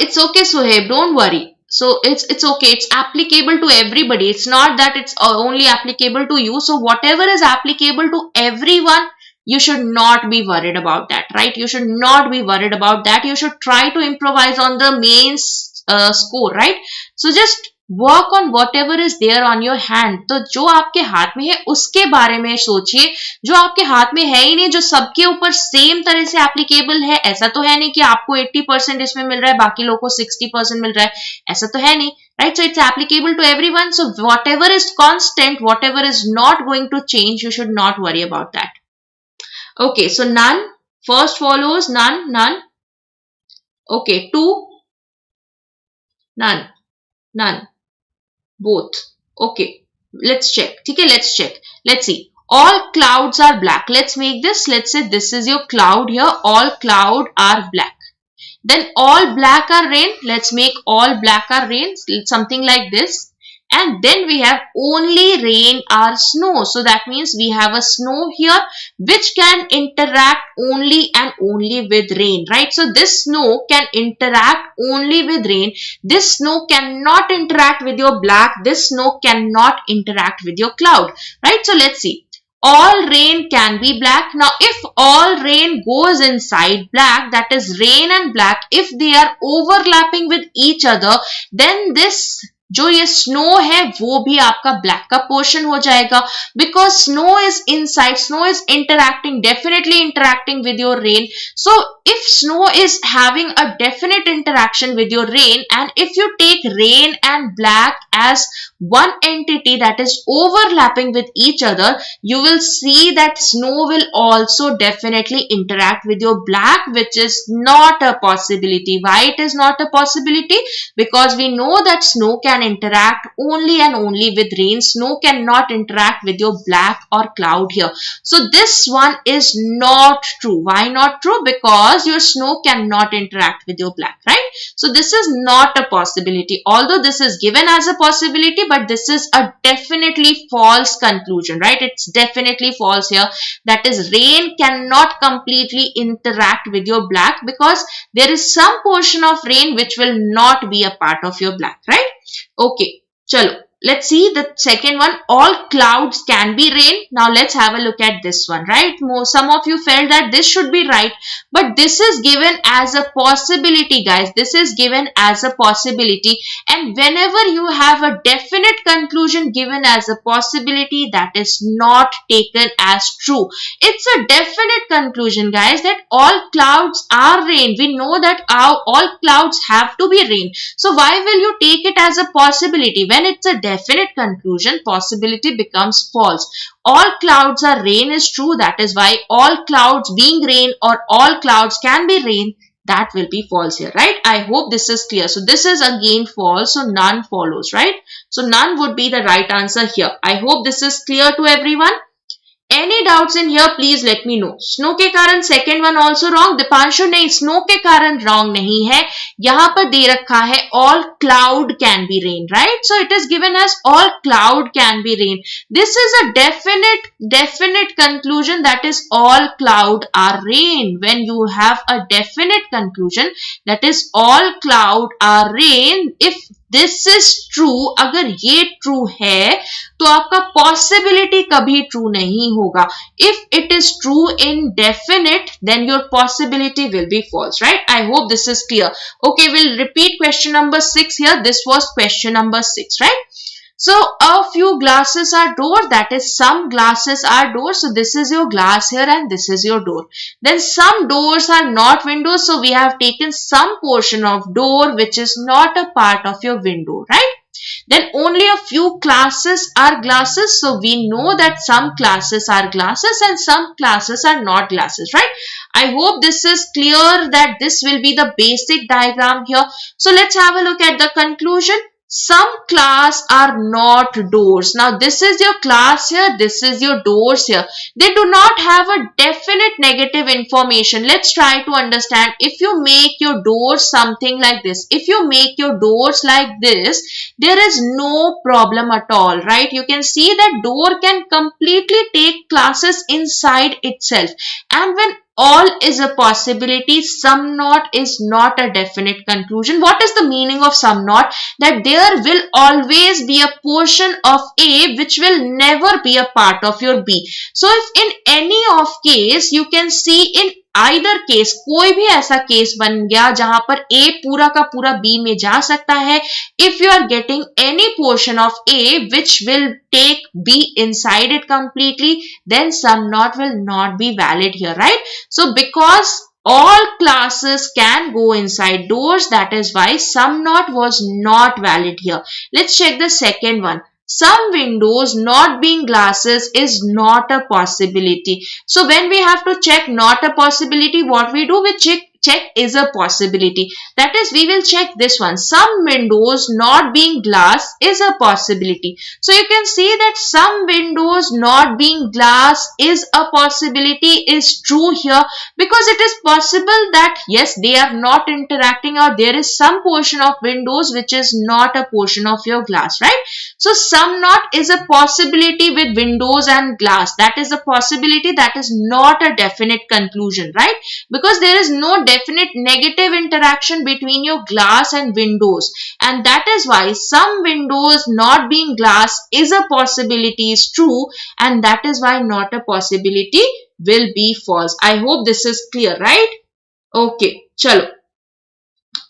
It's okay, Sohaib, don't worry. So it's okay. It's applicable to everybody. It's not that it's only applicable to you. So whatever is applicable to everyone, you should not be worried about that, right? You should not be worried about that. You should try to improvise on the mains score, right? So just work on whatever is there on your hand. तो जो आपके हाथ में है उसके बारे में सोचिए. जो आपके हाथ में है ही नहीं, जो सबके ऊपर सेम तरह से एप्लीकेबल है, ऐसा तो है नहीं कि आपको 80% इसमें मिल रहा है, बाकी लोगों को 60% मिल रहा है, ऐसा तो है नहीं, right? So it's applicable to everyone. So whatever is constant, whatever is not going to change, you should not worry about that. Okay, so none. First follows none, none. Okay, 2, none, none. Both. Okay, let's check. Okay, let's check. Let's see. All clouds are black. Let's make this. Let's say this is your cloud here. All cloud are black. Then all black are rain. Let's make all black are rain. Something like this. And then we have only rain or snow. So that means we have a snow here which can interact only and only with rain, right? So this snow can interact only with rain. This snow cannot interact with your black. This snow cannot interact with your cloud, right? So let's see. All rain can be black. Now if all rain goes inside black, that is rain and black, if they are overlapping with each other, then this जो ये snow है वो भी आपका black का portion हो जाएगा, because snow is inside, snow is interacting, definitely interacting with your rain. So if snow is having a definite interaction with your rain, and if you take rain and black as one entity that is overlapping with each other, you will see that snow will also definitely interact with your black, which is not a possibility. Why it is not a possibility? Because we know that snow can interact only and only with rain. Snow cannot interact with your black or cloud here. So this one is not true. Why not true? Because your snow cannot interact with your black, right? So this is not a possibility. Although this is given as a possibility, but this is a definitely false conclusion, right? It's definitely false here. That is, rain cannot completely interact with your black because there is some portion of rain which will not be a part of your black, right? Okay, chalo. Let's see the second one. All clouds can be rain. Now let's have a look at this one, right? Some of you felt that this should be right, but this is given as a possibility, guys. This is given as a possibility, and whenever you have a definite conclusion given as a possibility, that is not taken as true. It's a definite conclusion, guys, that all clouds are rain. We know that all clouds have to be rain. So why will you take it as a possibility? When it's a definite conclusion, possibility becomes false. All clouds are rain is true. That is why all clouds being rain or all clouds can be rain, that will be false here, right? I hope this is clear. So this is again false. So none follows, right? So none would be the right answer here. I hope this is clear to everyone. any doubts in here, please let me know. Snow के कारण second one also wrong. Deepanshu नहीं, snow के कारण wrong नहीं है. यहाँ पर दे रखा है all cloud can be rain, right? So it is given as all cloud can be rain. This is a definite conclusion, that is all cloud are rain. When you have a definite conclusion, that is all cloud are rain, if this is true, अगर ये true है तो आपका possibility कभी true नहीं होगा. If it is true in definite, then your possibility will be false, right? I hope this is clear. Okay, we'll repeat question number 6 here. This was question number 6, right? So a few glasses are doors, that is some glasses are doors. So this is your glass here and this is your door. Then some doors are not windows. So we have taken some portion of door which is not a part of your window, right? Then only a few classes are glasses. So we know that some classes are glasses and some classes are not glasses, right? I hope this is clear that this will be the basic diagram here. So let's have a look at the conclusion. Some class are not doors. Now this is your class here, this is your doors here. They do not have a definite negative information. Let's try to understand. If you make your doors something like this, if you make your doors like this, there is no problem at all, right? You can see that door can completely take classes inside itself. And when all is a possibility, some not is not a definite conclusion. What is the meaning of some not? That there will always be a portion of A which will never be a part of your B. So if in any of case, you can see in either case, कोई भी ऐसा case बन गया जहां पर A पूरा का पूरा B में जा सकता है. If you are getting any portion of A which will take B inside it completely, then some not will not be valid here, right? So because all classes can go inside doors, that is why some not was not valid here. Let's check the second one. Some windows not being glasses is not a possibility. So when we have to check not a possibility, what we do? We check is a possibility. That is, we will check this one. Some windows not being glass is a possibility. So you can see that some windows not being glass is a possibility is true here, because it is possible that yes, they are not interacting, or there is some portion of windows which is not a portion of your glass, right? So some not is a possibility with windows and glass. That is a possibility, that is not a definite conclusion, right? Because there is no definite negative interaction between your glass and windows, and that is why some windows not being glass is a possibility is true, and that is why not a possibility will be false. I hope this is clear, right? Okay, chalo.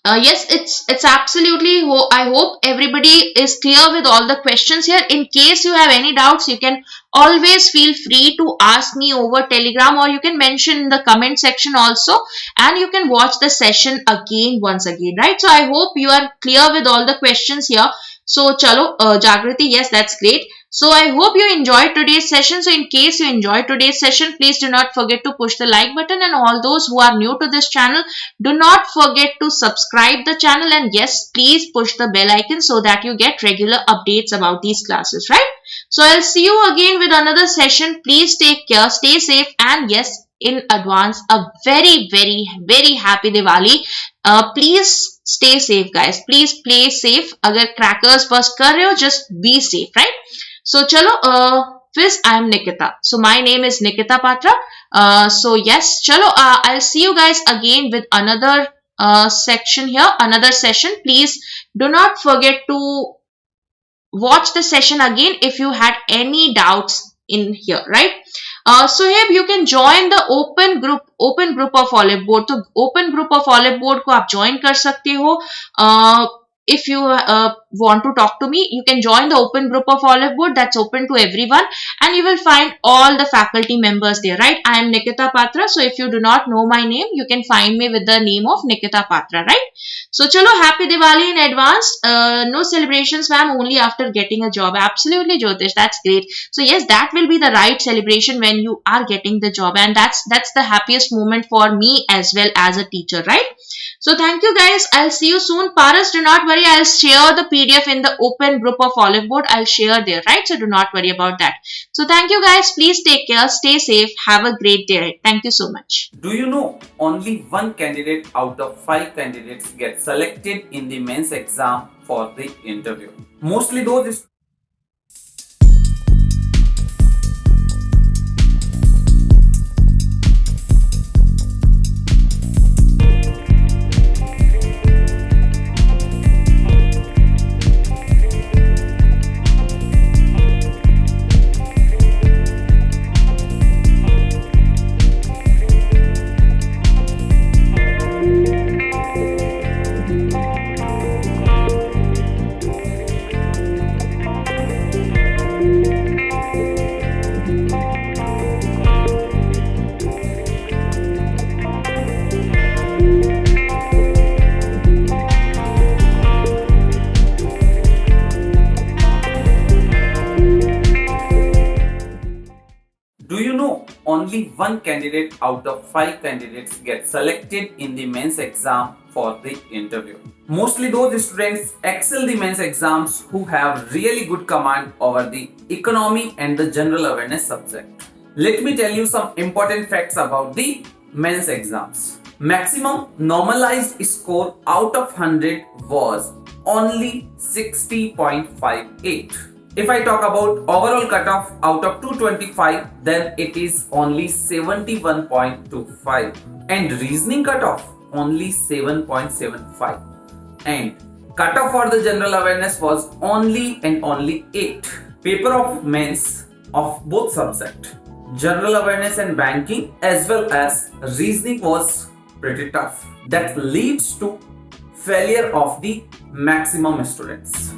Yes, it's absolutely, I hope everybody is clear with all the questions here. In case you have any doubts, you can always feel free to ask me over Telegram, or you can mention in the comment section also, and you can watch the session once again, right? So I hope you are clear with all the questions here. So chalo, Jagriti, yes, that's great. So I hope you enjoyed today's session. So in case you enjoyed today's session, please do not forget to push the like button, and all those who are new to this channel, do not forget to subscribe the channel, and yes, please push the bell icon so that you get regular updates about these classes, right? So I'll see you again with another session. Please take care, stay safe, and yes, in advance, a very happy Diwali. Please stay safe, guys. Please play safe. Agar crackers burst kar rahe ho, just be safe, right? So chalo, first I am Nikita. So my name is Nikita Patra. So yes, chalo, I'll see you guys again with another section here, another session. Please do not forget to watch the session again if you had any doubts in here, right? So here you can join the open group of Oliveboard. So open group of Oliveboard को आप join कर सकते हो. If you want to talk to me, you can join the open group of Oliveboard. That's open to everyone, and you will find all the faculty members there, right? I am Nikita Patra. So if you do not know my name, you can find me with the name of Nikita Patra, right? So chalo, happy Diwali in advance. No celebrations, ma'am, only after getting a job. Absolutely, Jyotish, that's great. So yes, that will be the right celebration when you are getting the job, and that's the happiest moment for me as well as a teacher, right? So thank you guys. I'll see you soon. Paras, do not worry. I'll share the PDF in the open group of Oliveboard. I'll share there, right? So do not worry about that. So thank you guys. Please take care. Stay safe. Have a great day. Thank you so much. Do you know only one candidate out of 5 candidates get selected in the mains exam for the interview? Mostly those only one candidate out of 5 candidates get selected in the mains exam for the interview. Mostly those students excel the mains exams who have really good command over the economy and the general awareness subject. Let me tell you some important facts about the mains exams. Maximum normalized score out of 100 was only 60.58. If I talk about overall cutoff out of 225, then it is only 71.25, and reasoning cutoff only 7.75, and cutoff for the general awareness was only 8. Paper of mains of both subject, general awareness and banking as well as reasoning, was pretty tough. That leads to failure of the maximum students.